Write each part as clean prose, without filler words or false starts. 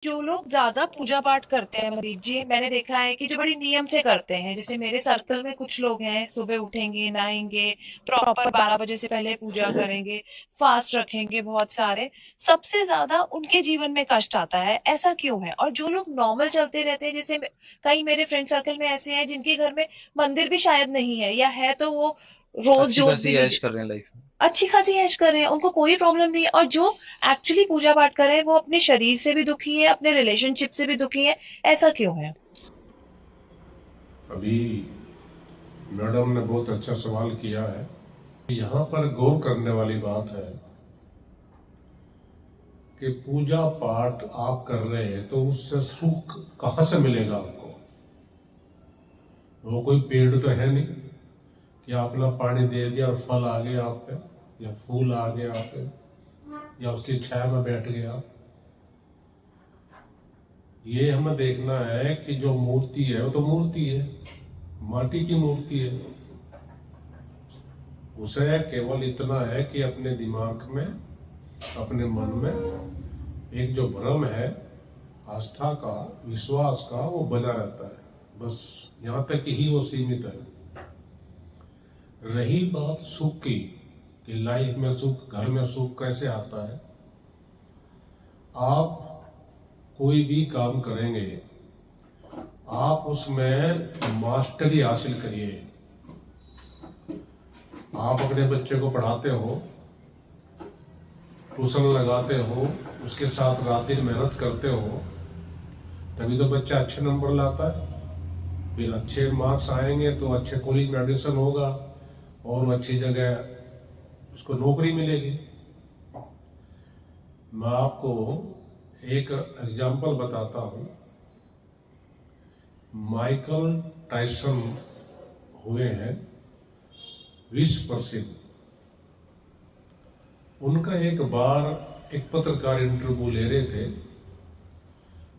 जो लोग ज़्यादा पूजा पाठ करते हैं मनदीप जी, मैंने देखा है कि जो बड़ी नियम से करते हैं, जैसे मेरे सर्कल में कुछ लोग हैं, सुबह उठेंगे, नहाएँगे, प्रॉपर 12 बजे से पहले पूजा करेंगे, फास्ट रखेंगे बहुत सारे। सबसे ज़्यादा उनके जीवन में कष्ट आता है, ऐसा क्यों है? और जो लोग नॉर्मल चलते रहते हैं, जैसे कई मेरे फ्रेंड सर्कल में ऐसे हैं जिनके घर में मंदिर भी शायद नहीं है या है तो वो रोज़ अच्छी जोत खासी भी नहीं ऐश दे कर रहे हैं लाइफ में। अच्छी खासी ऐश कर रहे हैं, उनको कोई प्रॉब्लम नहीं है और जो एक्चुअली पूजा पाठ कर रहे हैं, वो अपने शरीर से भी दुखी है, अपने रिलेशनशिप से भी दुखी है, ऐसा क्यों है? अभी मैडम ने बहुत अच्छा सवाल किया है। यहाँ पर गौर करने वाली बात है कि पूजा पाठ आप कर रहे हैं तो उससे सुख कहाँ से मिलेगा आपको? वो कोई पेड़ तो है नहीं कि आपने पानी दे दिया और फल आ गया आप पे या फूल आ गया आप पे या उसकी छाया में बैठ गया। ये हमें देखना है कि जो मूर्ति है वो तो मूर्ति है, माटी की मूर्ति है। उसे केवल इतना है कि अपने दिमाग में, अपने मन में एक जो भ्रम है आस्था का, विश्वास का, वो बना रहता है। बस यहाँ तक ही वो सीमित है। रही बात सुख की कि लाइफ में सुख, घर में सुख कैसे आता है, आप कोई भी काम करेंगे आप उसमें मास्टरी हासिल करिए। आप अपने बच्चे को पढ़ाते हो, ट्यूशन लगाते हो, उसके साथ रात दिन मेहनत करते हो, तभी तो बच्चा अच्छे नंबर लाता है। फिर अच्छे मार्क्स आएंगे तो अच्छे कॉलेज में एडमिशन होगा और अच्छी जगह उसको नौकरी मिलेगी। मैं आपको एक एग्जाम्पल बताता हूँ। माइकल टायसन हुए हैं विश्व प्रसिद्ध। उनका एक बार एक पत्रकार इंटरव्यू ले रहे थे।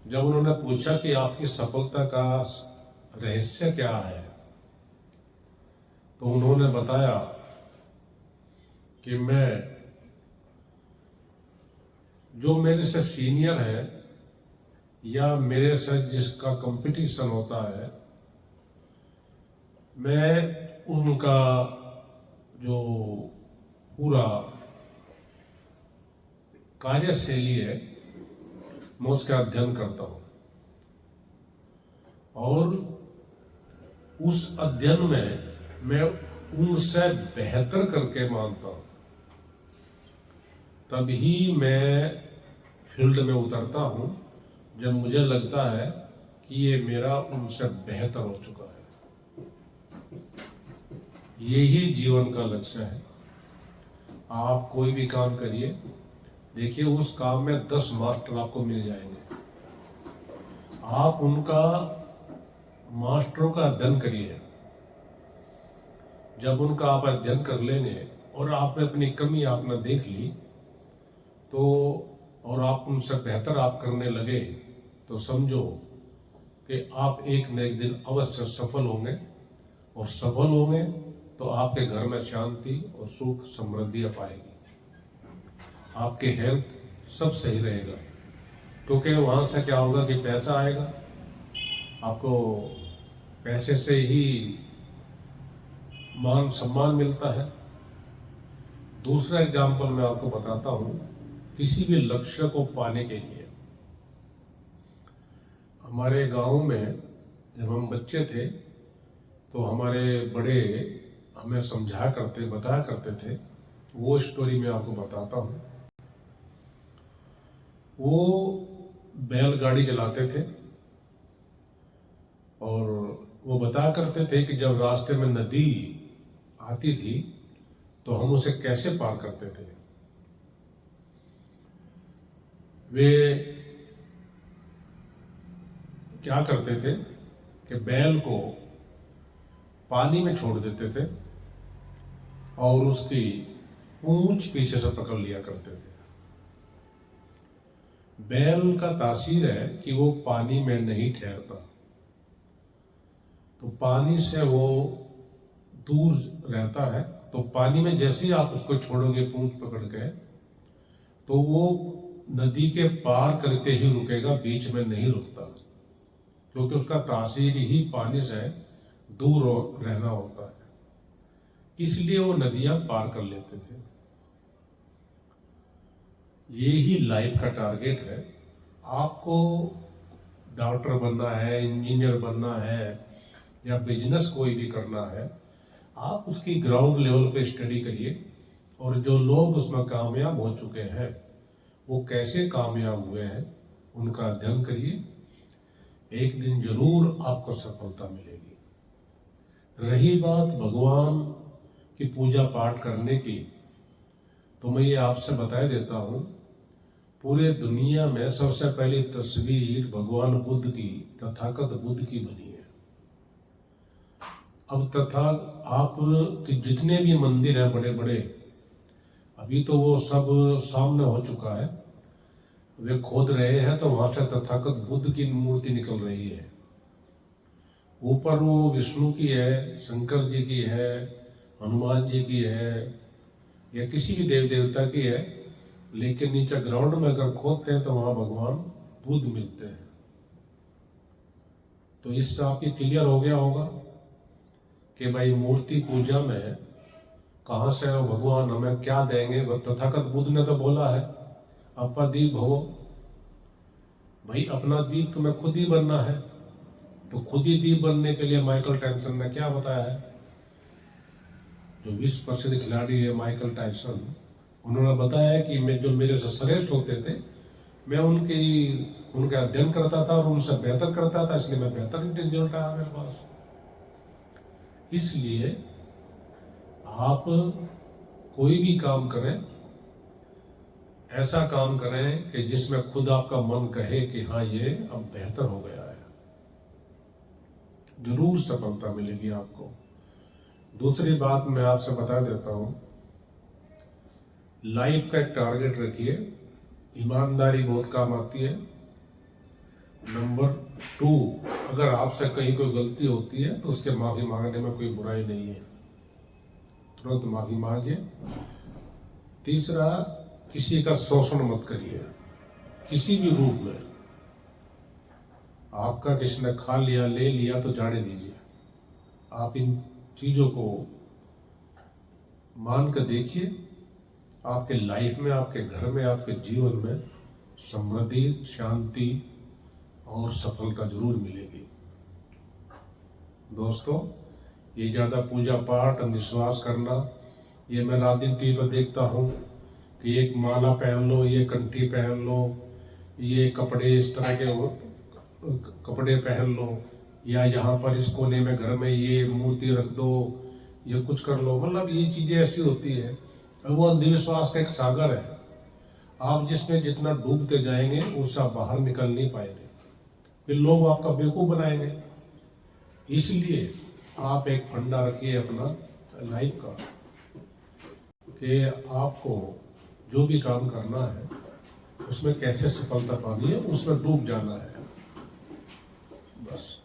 जब उन्होंने पूछा कि आपकी सफलता का रहस्य क्या है, तो उन्होंने बताया कि मैं, जो मेरे से सीनियर है या मेरे से जिसका कंपटीशन होता है, मैं उनका जो पूरा कार्यशैली है मैं उसका अध्ययन करता हूँ और उस अध्ययन में मैं उनसे बेहतर करके मानता हूँ। तभी मैं फील्ड में उतरता हूँ जब मुझे लगता है कि ये मेरा उनसे बेहतर हो चुका है। यही जीवन का लक्ष्य है। आप कोई भी काम करिए, देखिए उस काम में 10 मास्टर आपको मिल जाएंगे। आप उनका मास्टरों का अध्ययन करिए। जब उनका आप अध्ययन कर लेंगे और आपने अपनी कमी आपने देख ली तो, और आप उनसे बेहतर आप करने लगे, तो समझो कि आप एक न एक दिन अवश्य सफल होंगे। और सफल होंगे तो आपके घर में शांति और सुख समृद्धि पाएगी। आपके हेल्थ सब सही रहेगा, क्योंकि वहाँ से क्या होगा कि पैसा आएगा, आपको पैसे से ही मान सम्मान मिलता है। दूसरा एग्जाम्पल मैं आपको बताता हूँ। किसी भी लक्ष्य को पाने के लिए, हमारे गांव में जब हम बच्चे थे तो हमारे बड़े हमें समझा करते, बताया करते थे। वो स्टोरी मैं आपको बताता हूँ। वो बैलगाड़ी चलाते थे और वो बताया करते थे कि जब रास्ते में नदी आती थी तो हम उसे कैसे पार करते थे। वे क्या करते थे कि बैल को पानी में छोड़ देते थे और उसकी पूंछ पीछे से पकड़ लिया करते थे। बैल का तासीर है कि वो पानी में नहीं ठहरता, तो पानी से वो दूर रहता है। तो पानी में जैसे ही आप उसको छोड़ोगे पूंछ पकड़ के, तो वो नदी के पार करके ही रुकेगा, बीच में नहीं रुकता, क्योंकि उसका तासीर ही पानी से दूर रहना होता है, इसलिए वो नदियां पार कर लेते थे। ये ही लाइफ का टारगेट है। आपको डॉक्टर बनना है, इंजीनियर बनना है, या बिजनेस कोई भी करना है, आप उसकी ग्राउंड लेवल पे स्टडी करिए, और जो लोग उसमें कामयाब हो चुके हैं वो कैसे कामयाब हुए हैं उनका अध्ययन करिए। एक दिन जरूर आपको सफलता मिलेगी। रही बात भगवान की पूजा पाठ करने की, तो मैं ये आपसे बता देता हूँ, पूरे दुनिया में सबसे पहली तस्वीर भगवान बुद्ध की, तथागत बुद्ध की बनी है। अब तथा आप के जितने भी मंदिर हैं बड़े बड़े, अभी तो वो सब सामने हो चुका है, वे खोद रहे हैं तो वहां से तथागत बुद्ध की मूर्ति निकल रही है। ऊपर वो विष्णु की है, शंकर जी की है, हनुमान जी की है, या किसी भी देव देवता की है, लेकिन नीचे ग्राउंड में अगर खोदते हैं तो वहां भगवान बुद्ध मिलते हैं। तो इससे आपके क्लियर हो गया होगा कि भाई मूर्ति पूजा में कहाँ से भगवान हमें क्या देंगे। तथागत बुद्ध ने तो बोला है अपा दीप भवो, भाई अपना दीप तुम्हें खुद ही बनना है। तो खुद ही दीप बनने के लिए माइकल टायसन ने क्या बताया है, जो विश्व प्रसिद्ध खिलाड़ी है माइकल टायसन, उन्होंने बताया कि मैं जो मेरे से श्रेष्ठ होते थे, मैं उनका अध्ययन करता था और उनसे बेहतर करता था, इसलिए मैं बेहतर रिजल्ट आया मेरे पास। इसलिए आप कोई भी काम करें, ऐसा काम करें कि जिसमें खुद आपका मन कहे कि हाँ ये अब बेहतर हो गया है, जरूर सफलता मिलेगी आपको। दूसरी बात मैं आपसे बता देता हूं, लाइफ का एक टारगेट रखिए, ईमानदारी बहुत काम आती है। नंबर 2, अगर आपसे कहीं कोई गलती होती है तो उसके माफी मांगने में कोई बुराई नहीं है, तुरंत माफी मांगिए। तीसरा, किसी का शोषण मत करिए किसी भी रूप में। आपका किसी ने खा लिया, ले लिया तो जाने दीजिए। आप इन चीजों को मान कर देखिए, आपके लाइफ में, आपके घर में, आपके जीवन में समृद्धि, शांति और सफलता जरूर मिलेगी। दोस्तों, ये ज्यादा पूजा पाठ, अंधविश्वास करना, ये मैं रात दिन टीवी पर देखता हूँ कि एक माला पहन लो, ये कंठी पहन लो, ये कपड़े इस तरह के कपड़े पहन लो, या यहाँ पर इस कोने में घर में ये मूर्ति रख दो, ये कुछ कर लो। मतलब ये चीजें ऐसी होती है, वो अंधविश्वास का एक सागर है। आप जिसमें जितना डूबते जाएंगे उससे आप बाहर निकल नहीं पाएंगे, फिर लोग आपका बेवकूफ बनाएंगे। इसलिए आप एक फंडा रखिए अपना लाइफ का, कि आपको जो भी काम करना है उसमें कैसे सफलता पानी है, उसमें डूब जाना है, बस।